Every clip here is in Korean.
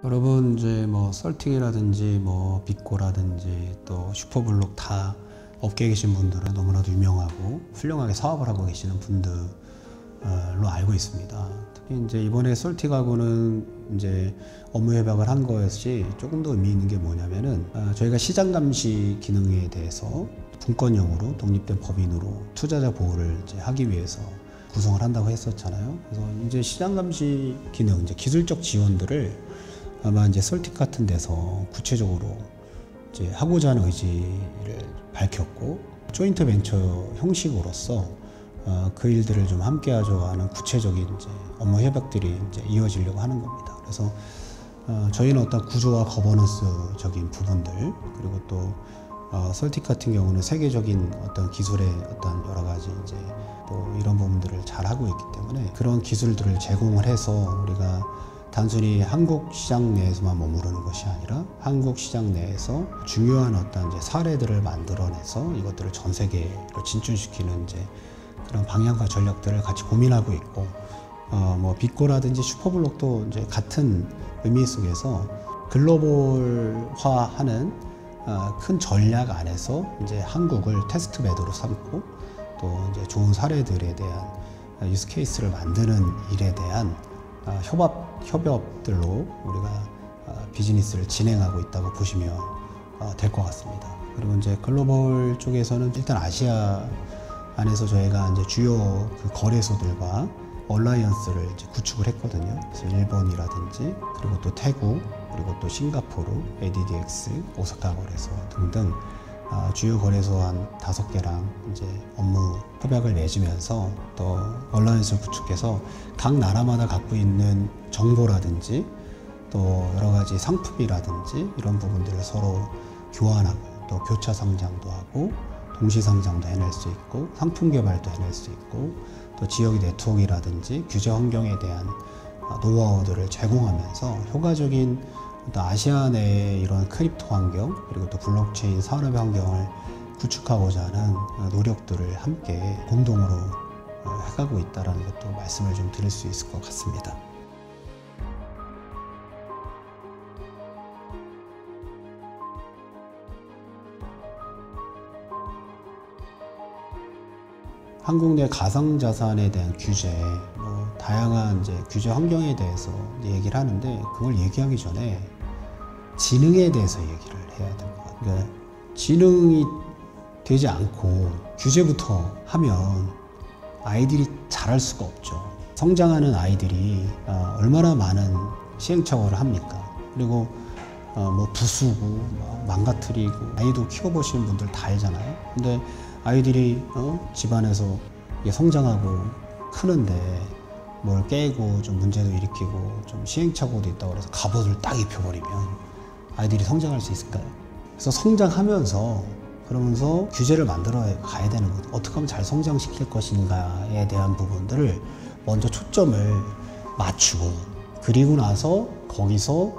여러분 이제 뭐 썰팅이라든지 뭐 빅고라든지 또 슈퍼블록 다 업계에 계신 분들은 너무나도 유명하고 훌륭하게 사업을 하고 계시는 분들로 알고 있습니다. 특히 이제 이번에 썰팅하고는 이제 업무 협약을 한 것이 조금 더 의미 있는 게 뭐냐면은 저희가 시장 감시 기능에 대해서 분권형으로 독립된 법인으로 투자자 보호를 이제 하기 위해서 구성을 한다고 했었잖아요. 그래서 이제 시장 감시 기능, 이제 기술적 지원들을 아마 이제 썰팅 같은 데서 구체적으로 이제 하고자 하는 의지를 밝혔고, 조인트 벤처 형식으로서 그 일들을 좀 함께하자 하는 구체적인 이제 업무 협약들이 이제 이어지려고 하는 겁니다. 그래서 저희는 어떤 구조와 거버넌스적인 부분들, 그리고 또 썰팅 같은 경우는 세계적인 어떤 기술의 어떤 여러 가지 이제 또 이런 부분들을 잘 하고 있기 때문에 그런 기술들을 제공을 해서 우리가 단순히 한국 시장 내에서만 머무르는 것이 아니라 한국 시장 내에서 중요한 어떤 이제 사례들을 만들어내서 이것들을 전 세계로 진출시키는 이제 그런 방향과 전략들을 같이 고민하고 있고, 뭐 빅고라든지 슈퍼블록도 이제 같은 의미 속에서 글로벌화하는 큰 전략 안에서 이제 한국을 테스트 베드로 삼고 또 이제 좋은 사례들에 대한 유스 케이스를 만드는 일에 대한 협업들로 우리가 비즈니스를 진행하고 있다고 보시면 될 것 같습니다. 그리고 이제 글로벌 쪽에서는 일단 아시아 안에서 저희가 이제 주요 그 거래소들과 얼라이언스를 이제 구축을 했거든요. 그래서 일본이라든지 그리고 또 태국, 그리고 또 싱가포르, ADDX, 오사카 거래소 등등 주요 거래소 한 5개랑 이제 업무 협약을 맺으면서 또 얼라이언스를 구축해서 각 나라마다 갖고 있는 정보라든지 또 여러 가지 상품이라든지 이런 부분들을 서로 교환하고 또 교차 상장도 하고 동시 상장도 해낼 수 있고 상품 개발도 해낼 수 있고 또 지역의 네트워크라든지 규제 환경에 대한 노하우들을 제공하면서 효과적인 또 아시아 내의 이런 크립토 환경, 그리고 또 블록체인 산업의 환경을 구축하고자 하는 노력들을 함께 공동으로 해가고 있다는 것도 말씀을 좀 드릴 수 있을 것 같습니다. 한국 내 가상자산에 대한 규제, 뭐 다양한 이제 규제 환경에 대해서 얘기를 하는데, 그걸 얘기하기 전에 지능에 대해서 얘기를 해야 될 것 같아요. 그러니까 지능이 되지 않고 규제부터 하면 아이들이 잘할 수가 없죠. 성장하는 아이들이 얼마나 많은 시행착오를 합니까? 그리고 뭐 부수고 망가뜨리고, 아이도 키워보시는 분들 다 알잖아요. 근데 아이들이 집안에서 성장하고 크는데 뭘 깨고 좀 문제도 일으키고 좀 시행착오도 있다고 해서 갑옷을 딱 입혀버리면 아이들이 성장할 수 있을까요? 그래서 성장하면서 그러면서 규제를 만들어 가야 되는 것, 어떻게 하면 잘 성장시킬 것인가에 대한 부분들을 먼저 초점을 맞추고, 그리고 나서 거기서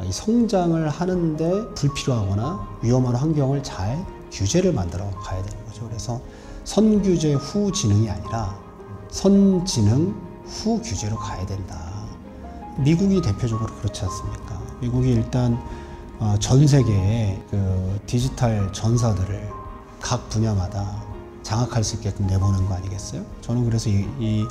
이 성장을 하는데 불필요하거나 위험한 환경을 잘 규제를 만들어 가야 되는 거죠. 그래서 선규제 후 지능이 아니라 선지능 후 규제로 가야 된다. 미국이 대표적으로 그렇지 않습니까? 미국이 일단 전 세계의 그 디지털 전사들을 각 분야마다 장악할 수 있게끔 내보는 거 아니겠어요? 저는 그래서 이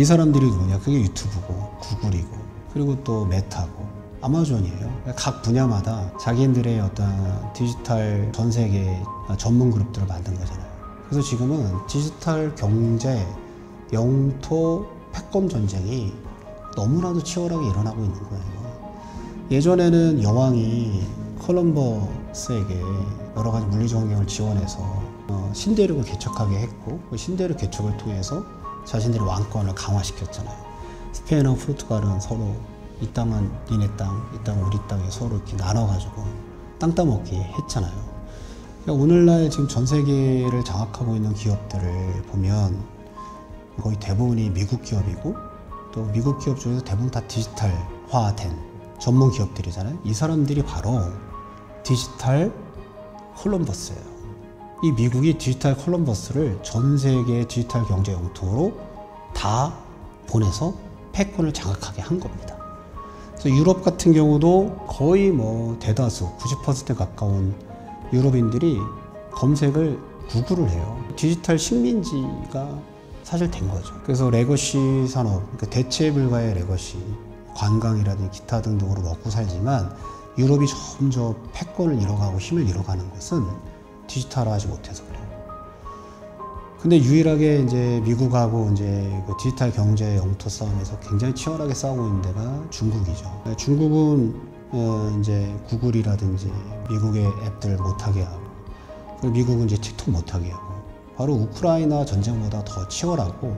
사람들이 누구냐? 그게 유튜브고 구글이고 그리고 또 메타고 아마존이에요. 각 분야마다 자기들의 어떤 디지털 전 세계 전문 그룹들을 만든 거잖아요. 그래서 지금은 디지털 경제 영토 패권 전쟁이 너무나도 치열하게 일어나고 있는 거예요. 예전에는 여왕이 콜럼버스에게 여러 가지 물리적 환경을 지원해서 신대륙을 개척하게 했고, 그 신대륙 개척을 통해서 자신들의 왕권을 강화시켰잖아요. 스페인하고 포르투갈은 서로 이 땅은 니네 땅, 이 땅은 우리 땅에 서로 이렇게 나눠가지고 땅 따먹기 했잖아요. 그러니까 오늘날 지금 전 세계를 장악하고 있는 기업들을 보면 거의 대부분이 미국 기업이고, 또 미국 기업 중에서 대부분 다 디지털화된 전문 기업들이잖아요. 이 사람들이 바로 디지털 콜럼버스예요. 이 미국이 디지털 콜럼버스를 전 세계 디지털 경제 영토로 다 보내서 패권을 장악하게 한 겁니다. 그래서 유럽 같은 경우도 거의 뭐 대다수 90% 가까운 유럽인들이 검색을 구글을 해요. 디지털 식민지가 사실 된 거죠. 그래서 레거시 산업, 그러니까 대체 불가의 레거시, 관광이라든지 기타 등등으로 먹고 살지만 유럽이 점점 패권을 잃어가고 힘을 잃어가는 것은 디지털화하지 못해서 그래요. 근데 유일하게 이제 미국하고 이제 그 디지털 경제 영토 싸움에서 굉장히 치열하게 싸우고 있는 데가 중국이죠. 중국은 이제 구글이라든지 미국의 앱들 못하게 하고, 그리고 미국은 이제 틱톡 못하게 하고, 바로 우크라이나 전쟁보다 더 치열하고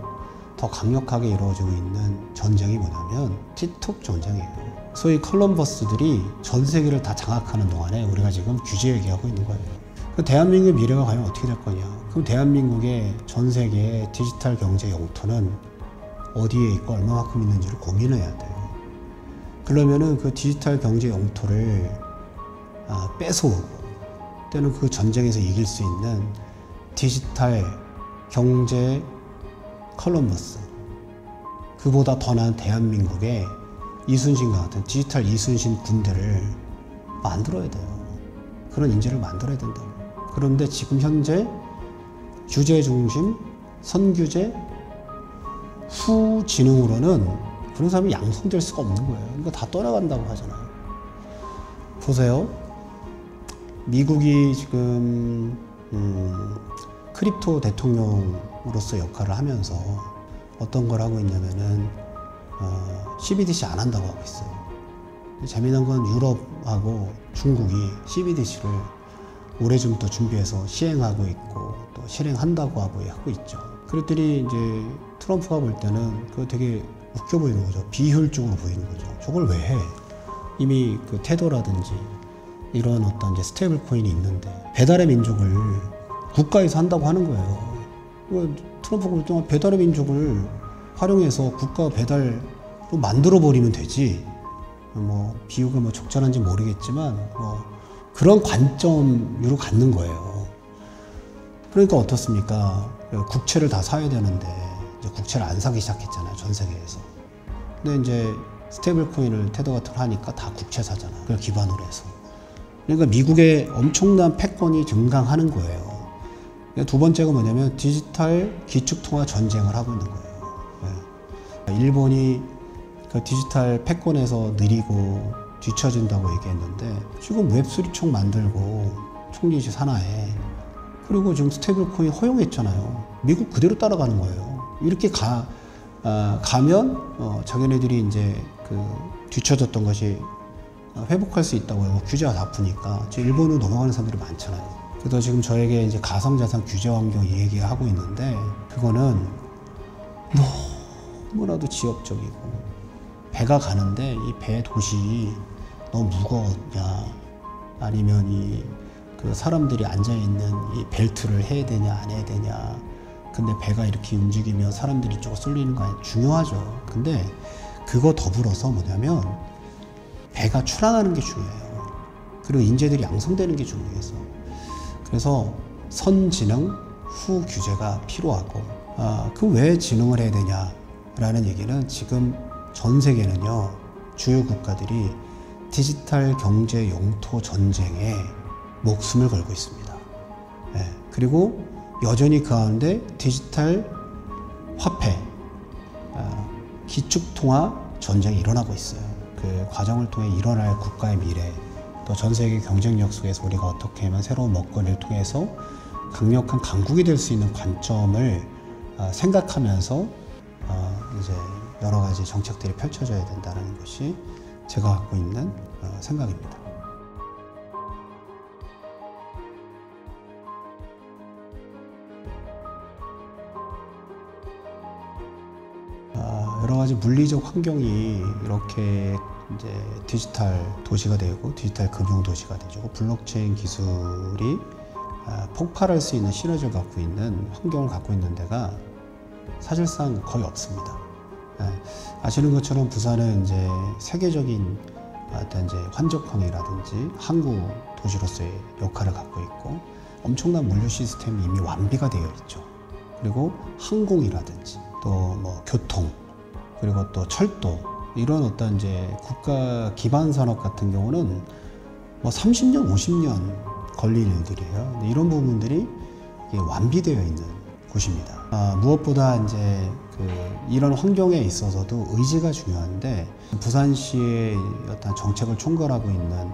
더 강력하게 이루어지고 있는 전쟁이 뭐냐면 틱톡 전쟁이에요. 소위 컬럼버스들이 전 세계를 다 장악하는 동안에 우리가 지금 규제 얘기하고 있는 거예요. 대한민국의 미래가 과연 어떻게 될 거냐. 그럼 대한민국의 전 세계의 디지털 경제 영토는 어디에 있고 얼마만큼 있는지를 고민해야 돼요. 그러면은 그 디지털 경제 영토를 뺏어오고 때는 그 전쟁에서 이길 수 있는 디지털 경제 컬럼버스, 그보다 더 나은 대한민국의 이순신과 같은 디지털 이순신 군대를 만들어야 돼요. 그런 인재를 만들어야 된다고. 그런데 지금 현재 규제 중심, 선규제, 후지능으로는 그런 사람이 양성될 수가 없는 거예요. 이거 다 떠나간다고 하잖아요. 보세요. 미국이 지금 크립토 대통령으로서 역할을 하면서 어떤 걸 하고 있냐면은 CBDC 안 한다고 하고 있어요. 재미난 건 유럽하고 중국이 CBDC를 오래전부터 준비해서 시행하고 있고 또 실행한다고 하고 있죠. 그랬더니 이제 트럼프가 볼 때는 그거 되게 웃겨 보이는 거죠. 비효율적으로 보이는 거죠. 저걸 왜 해? 이미 그 테더라든지 이런 어떤 이제 스테이블 코인이 있는데 배달의 민족을 국가에서 한다고 하는 거예요. 트럼프가 볼 때는 배달의 민족을 활용해서 국가 배달로 만들어 버리면 되지. 뭐 비유가 뭐 적절한지 모르겠지만 뭐 그런 관점으로 갖는 거예요. 그러니까 어떻습니까? 국채를 다 사야 되는데 이제 국채를 안 사기 시작했잖아요, 전 세계에서. 근데 이제 스테이블 코인을 테더 같은 걸 하니까 다 국채 사잖아요. 그걸 기반으로 해서. 그러니까 미국의 엄청난 패권이 증강하는 거예요. 두 번째가 뭐냐면 디지털 기축통화 전쟁을 하고 있는 거예요. 일본이 그 디지털 패권에서 느리고 뒤처진다고 얘기했는데 지금 웹3총 만들고 총리실 산하에, 그리고 지금 스테이블 코인 허용했잖아요. 미국 그대로 따라가는 거예요. 이렇게 가면 자기네들이 이제 그 뒤처졌던 것이 회복할 수 있다고 해요. 규제가 나쁘니까. 지금 일본으로 넘어가는 사람들이 많잖아요. 그래서 지금 저에게 이제 가상자산 규제 환경 얘기하고 있는데 그거는 너무나도 지역적이고, 배가 가는데 이 배 도시 너무 무거웠냐, 아니면 이 그 사람들이 앉아 있는 이 벨트를 해야 되냐 안 해야 되냐. 근데 배가 이렇게 움직이면 사람들이 이쪽으로 쏠리는 거 아니에요. 중요하죠. 근데 그거 더불어서 뭐냐면 배가 출항하는 게 중요해요. 그리고 인재들이 양성되는 게 중요해서. 그래서 선지능, 후규제가 필요하고, 그 왜 지능을 해야 되냐라는 얘기는 지금 전 세계는요, 주요 국가들이 디지털 경제 영토 전쟁에 목숨을 걸고 있습니다. 네. 그리고 여전히 그 가운데 디지털 화폐, 기축통화 전쟁이 일어나고 있어요. 그 과정을 통해 일어날 국가의 미래, 또 전 세계 경쟁력 속에서 우리가 어떻게 하면 새로운 먹거리를 통해서 강력한 강국이 될 수 있는 관점을 생각하면서 이제 여러 가지 정책들이 펼쳐져야 된다는 것이 제가 갖고 있는 생각입니다. 여러 가지 물리적 환경이 이렇게 이제 디지털 도시가 되고 디지털 금융 도시가 되고 블록체인 기술이 폭발할 수 있는 시너지를 갖고 있는 환경을 갖고 있는 데가 사실상 거의 없습니다. 아시는 것처럼 부산은 이제 세계적인 어떤 이제 환적항이라든지 항구 도시로서의 역할을 갖고 있고, 엄청난 물류 시스템이 이미 완비가 되어 있죠. 그리고 항공이라든지 또 뭐 교통, 그리고 또 철도, 이런 어떤 이제 국가 기반 산업 같은 경우는 뭐 30년, 50년 걸릴 일들이에요. 근데 이런 부분들이 이게 완비되어 있는 곳입니다. 무엇보다 이제 이런 환경에 있어서도 의지가 중요한데 부산시의 어떤 정책을 총괄하고 있는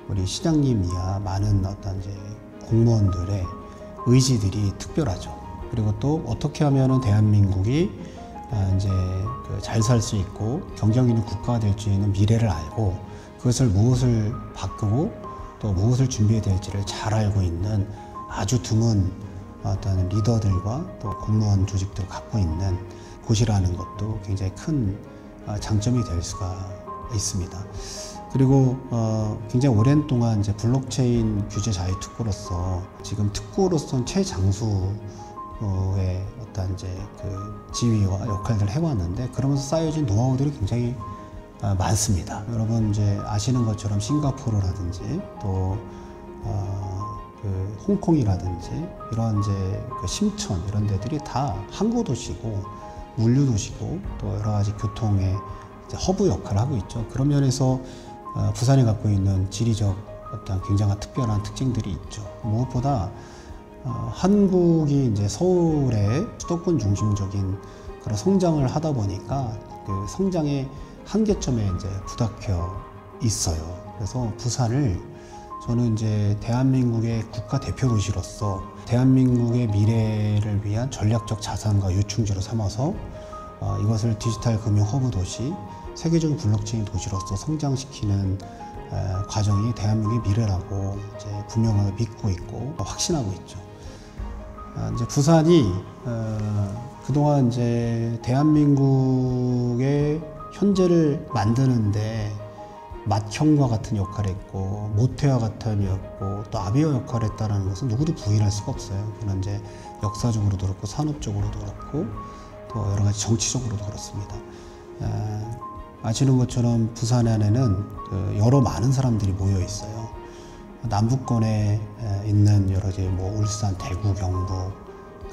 우리 시장님 이하 많은 어떤 이제 공무원들의 의지들이 특별하죠. 그리고 또 어떻게 하면은 대한민국이 이제 잘 살 수 있고 경쟁 있는 국가가 될 수 있는 미래를 알고 그것을 무엇을 바꾸고 또 무엇을 준비해야 될지를 잘 알고 있는 아주 드문 어떤 리더들과 또 공무원 조직들을 갖고 있는 곳이라는 것도 굉장히 큰 장점이 될 수가 있습니다. 그리고 굉장히 오랜 동안 이제 블록체인 규제 자유 특구로서 지금 특구로서는 최장수의 어떤 이제 지위와 역할들을 해왔는데 그러면서 쌓여진 노하우들이 굉장히 많습니다. 여러분 이제 아시는 것처럼 싱가포르라든지 또 홍콩이라든지 이런 이제 심천 이런 데들이 다 항구 도시고 물류 도시고 또 여러 가지 교통의 이제 허브 역할을 하고 있죠. 그런 면에서 부산이 갖고 있는 지리적 어떤 굉장한 특별한 특징들이 있죠. 무엇보다 한국이 이제 서울의 수도권 중심적인 그런 성장을 하다 보니까 그 성장의 한계점에 이제 부닥혀 있어요. 그래서 부산을 저는 이제 대한민국의 국가 대표 도시로서 대한민국의 미래를 위한 전략적 자산과 요충지로 삼아서 이것을 디지털 금융 허브 도시, 세계적인 블록체인 도시로서 성장시키는 과정이 대한민국의 미래라고 이제 분명하게 믿고 있고 확신하고 있죠. 이제 부산이 그동안 이제 대한민국의 현재를 만드는데 맏형과 같은 역할을 했고 모태와 같은 역할을 또 아비와 역할을 했다는 것은 누구도 부인할 수가 없어요. 그는 이제 역사적으로도 그렇고 산업적으로도 그렇고 또 여러 가지 정치적으로도 그렇습니다. 아시는 것처럼 부산 안에는 여러 많은 사람들이 모여 있어요. 남부권에 있는 여러 가지 뭐 울산, 대구, 경북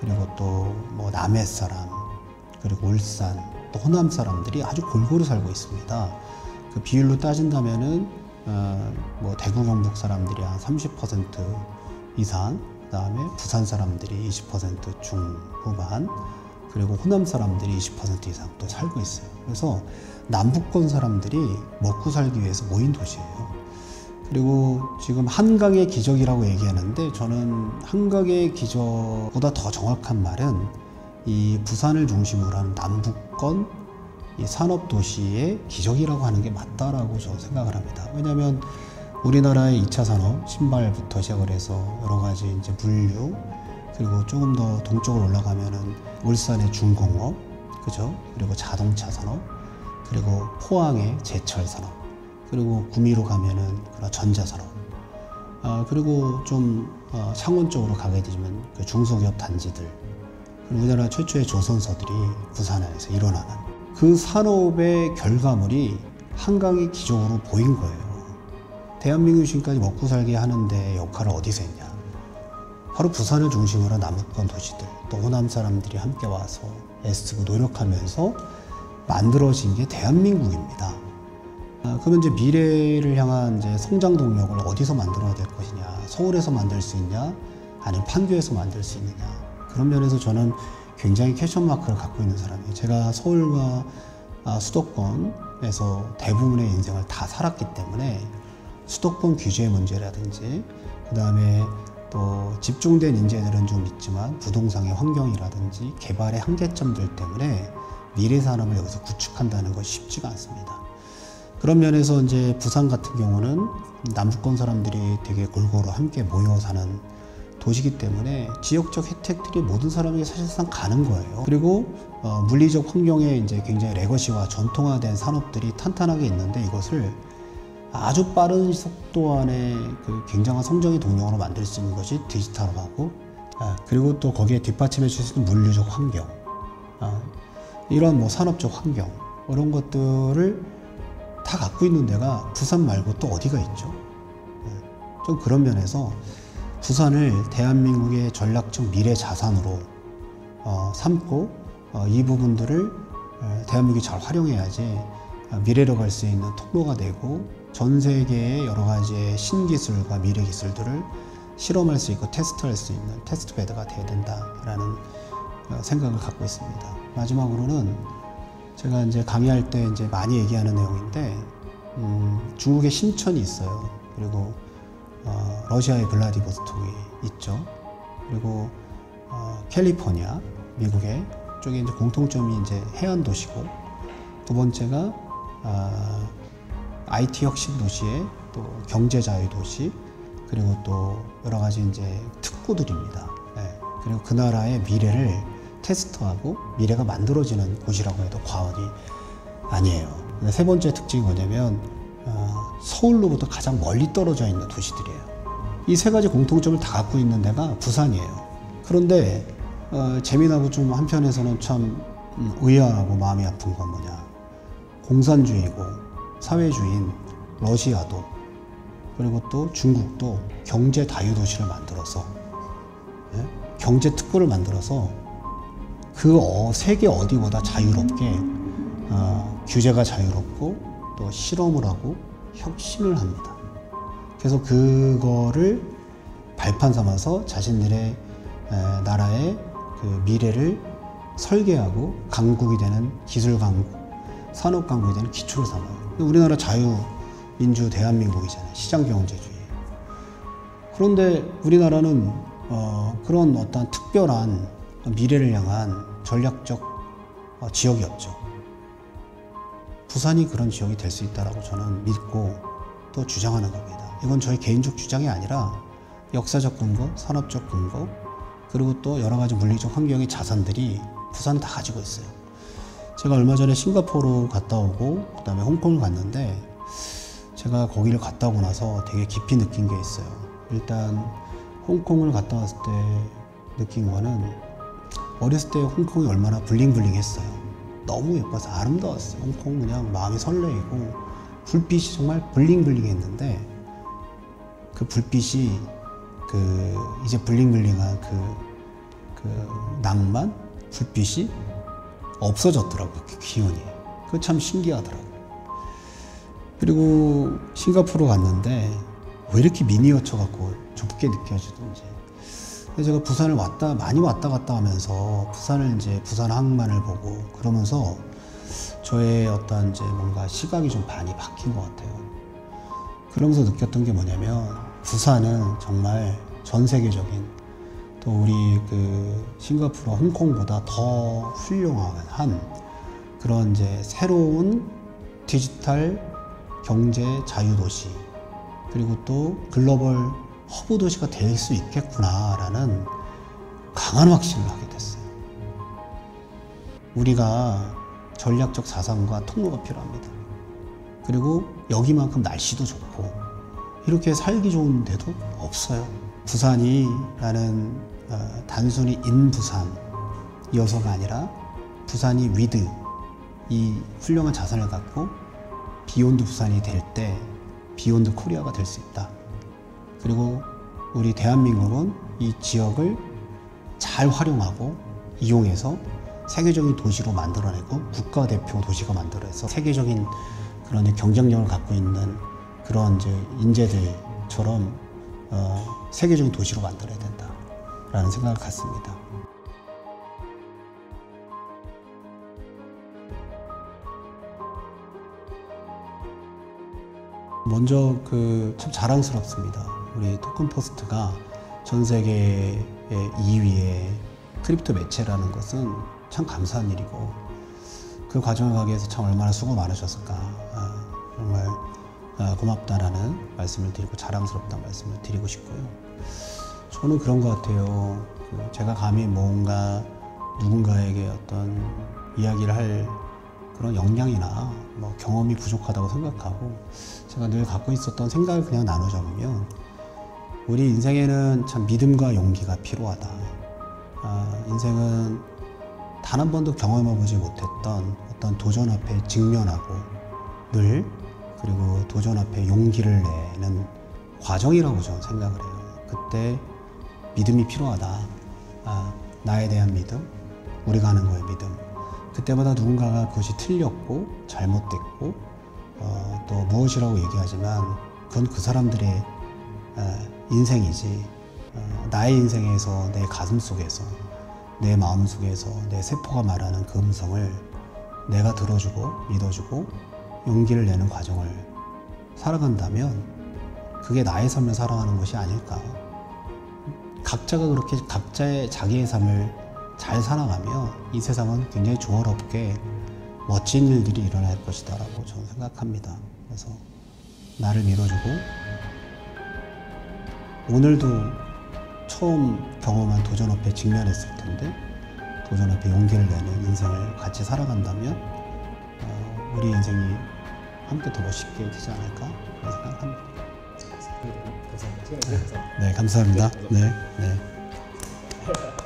그리고 또 뭐 남해 사람 그리고 울산 또 호남 사람들이 아주 골고루 살고 있습니다. 그 비율로 따진다면은 뭐 대구 경북 사람들이 한 30% 이상, 그다음에 부산 사람들이 20% 중후반, 그리고 호남 사람들이 20% 이상 또 살고 있어요. 그래서 남부권 사람들이 먹고 살기 위해서 모인 도시예요. 그리고 지금 한강의 기적이라고 얘기하는데 저는 한강의 기적보다 더 정확한 말은 이 부산을 중심으로 하는 남부권 이 산업도시의 기적이라고 하는 게 맞다라고 저는 생각을 합니다. 왜냐하면 우리나라의 2차 산업, 신발부터 시작을 해서 여러 가지 이제 물류, 그리고 조금 더 동쪽으로 올라가면은 울산의 중공업, 그죠? 그리고 자동차 산업, 그리고 포항의 제철 산업, 그리고 구미로 가면은 그런 전자 산업, 그리고 좀 창원 쪽으로 가게 되면 그 중소기업 단지들, 그리고 우리나라 최초의 조선소들이 부산 안에서 일어나는 그 산업의 결과물이 한강의 기적으로 보인 거예요. 대한민국이 지금까지 먹고 살게 하는데 역할을 어디서 했냐? 바로 부산을 중심으로 남부권 도시들, 또 호남 사람들이 함께 와서 애쓰고 노력하면서 만들어진 게 대한민국입니다. 그러면 이제 미래를 향한 이제 성장 동력을 어디서 만들어야 될 것이냐? 서울에서 만들 수 있냐? 아니면 판교에서 만들 수 있느냐? 그런 면에서 저는 굉장히 퀘스천 마크를 갖고 있는 사람이에요. 제가 서울과 수도권에서 대부분의 인생을 다 살았기 때문에 수도권 규제 문제라든지 그 다음에 또 집중된 인재들은 좀 있지만 부동산의 환경이라든지 개발의 한계점들 때문에 미래 산업을 여기서 구축한다는 것이 쉽지가 않습니다. 그런 면에서 이제 부산 같은 경우는 남부권 사람들이 되게 골고루 함께 모여 사는 도시이기 때문에 지역적 혜택들이 모든 사람에게 사실상 가는 거예요. 그리고 물리적 환경에 이제 굉장히 레거시와 전통화된 산업들이 탄탄하게 있는데 이것을 아주 빠른 속도 안에 그 굉장한 성장의 동력으로 만들 수 있는 것이 디지털화하고 그리고 또 거기에 뒷받침해 줄 수 있는 물류적 환경, 이런 뭐 산업적 환경 이런 것들을 다 갖고 있는 데가 부산 말고 또 어디가 있죠? 좀 그런 면에서 부산을 대한민국의 전략적 미래 자산으로 삼고 이 부분들을 대한민국이 잘 활용해야지 미래로 갈 수 있는 통로가 되고 전 세계의 여러 가지의 신기술과 미래 기술들을 실험할 수 있고 테스트할 수 있는 테스트 베드가 돼야 된다라는 생각을 갖고 있습니다. 마지막으로는 제가 이제 강의할 때 이제 많이 얘기하는 내용인데 중국에 신천이 있어요. 그리고 러시아의 블라디보스톡이 있죠. 그리고 캘리포니아, 미국의 쪽에 이제 공통점이 이제 해안 도시고, 두 번째가 IT 혁신 도시의 또 경제 자유 도시, 그리고 또 여러 가지 이제 특구들입니다. 네. 그리고 그 나라의 미래를 테스트하고 미래가 만들어지는 곳이라고 해도 과언이 아니에요. 세 번째 특징이 뭐냐면 서울로부터 가장 멀리 떨어져 있는 도시들이에요. 이 세 가지 공통점을 다 갖고 있는 데가 부산이에요. 그런데 재미나고 좀 한편에서는 참 의아하고 마음이 아픈 건 뭐냐, 공산주의고 사회주의인 러시아도 그리고 또 중국도 경제 다유도시를 만들어서, 예? 경제 특구를 만들어서 그 세계 어디보다 자유롭게 규제가 자유롭고 또 실험을 하고 혁신을 합니다. 그래서 그거를 발판 삼아서 자신들의 나라의 그 미래를 설계하고 강국이 되는 기술 강국, 산업 강국이 되는 기초를 삼아요. 우리나라 자유민주 대한민국이잖아요. 시장경제주의. 그런데 우리나라는 그런 어떤 특별한 미래를 향한 전략적 지역이 없죠. 부산이 그런 지역이 될 수 있다고 저는 믿고 또 주장하는 겁니다. 이건 저희 개인적 주장이 아니라 역사적 근거, 산업적 근거, 그리고 또 여러 가지 물리적 환경의 자산들이 부산은 다 가지고 있어요. 제가 얼마 전에 싱가포르 갔다 오고 그 다음에 홍콩을 갔는데, 제가 거기를 갔다 오고 나서 되게 깊이 느낀 게 있어요. 일단 홍콩을 갔다 왔을 때 느낀 거는, 어렸을 때 홍콩이 얼마나 블링블링했어요. 너무 예뻐서 아름다웠어요. 홍콩 그냥 마음이 설레이고 불빛이 정말 블링블링했는데, 그 불빛이 이제 블링블링한 그 낭만, 불빛이 없어졌더라고요. 그 기운이. 그거 참 신기하더라고요. 그리고 싱가포르 갔는데 왜 이렇게 미니어처 같고 좁게 느껴지던지. 제가 부산을 많이 왔다 갔다 하면서 부산을 이제 부산 항만을 보고 그러면서 저의 어떤 이제 뭔가 시각이 좀 많이 바뀐 것 같아요. 그러면서 느꼈던 게 뭐냐면, 부산은 정말 전 세계적인, 또 우리 싱가포르와 홍콩보다 더 훌륭한 그런 이제 새로운 디지털 경제 자유도시, 그리고 또 글로벌 허브 도시가 될 수 있겠구나라는 강한 확신을 하게 됐어요. 우리가 전략적 자산과 통로가 필요합니다. 그리고 여기만큼 날씨도 좋고 이렇게 살기 좋은 데도 없어요. 부산이 나는 단순히 인부산이어서가 아니라 부산이 위드, 이 훌륭한 자산을 갖고 비욘드 부산이 될 때 비욘드 코리아가 될 수 있다. 그리고 우리 대한민국은 이 지역을 잘 활용하고 이용해서 세계적인 도시로 만들어내고 국가대표 도시가 만들어서 세계적인 그런 경쟁력을 갖고 있는 그런 이제 인재들처럼 세계적인 도시로 만들어야 된다라는 생각을 갖습니다. 먼저 참 자랑스럽습니다. 우리 토큰포스트가 전 세계의 2위의 크립토 매체라는 것은 참 감사한 일이고, 그 과정을 가기 위해서 참 얼마나 수고 많으셨을까, 정말 고맙다라는 말씀을 드리고 자랑스럽다는 말씀을 드리고 싶고요. 저는 그런 것 같아요. 제가 감히 뭔가 누군가에게 어떤 이야기를 할 그런 역량이나 뭐 경험이 부족하다고 생각하고, 제가 늘 갖고 있었던 생각을 그냥 나누자면, 우리 인생에는 참 믿음과 용기가 필요하다. 인생은 단 한 번도 경험해보지 못했던 어떤 도전 앞에 직면하고 그리고 도전 앞에 용기를 내는 과정이라고 저는 생각을 해요. 그때 믿음이 필요하다. 나에 대한 믿음, 우리가 하는 거에 믿음, 그때마다 누군가가 그것이 틀렸고 잘못됐고 또 무엇이라고 얘기하지만 그건 그 사람들의 인생이지 나의 인생에서 내 가슴 속에서 내 마음 속에서 내 세포가 말하는 그 음성을 내가 들어주고 믿어주고 용기를 내는 과정을 살아간다면 그게 나의 삶을 살아가는 것이 아닐까. 각자가 그렇게 각자의 자기의 삶을 잘 살아가면 이 세상은 굉장히 조화롭게 멋진 일들이 일어날 것이다 라고 저는 생각합니다. 그래서 나를 믿어주고 오늘도 처음 경험한 도전 앞에 직면했을 텐데 도전 앞에 용기를 내는 인생을 같이 살아간다면 우리 인생이 함께 더 멋있게 되지 않을까 그런 생각합니다. 감사합니다. 네, 감사합니다. 네, 네.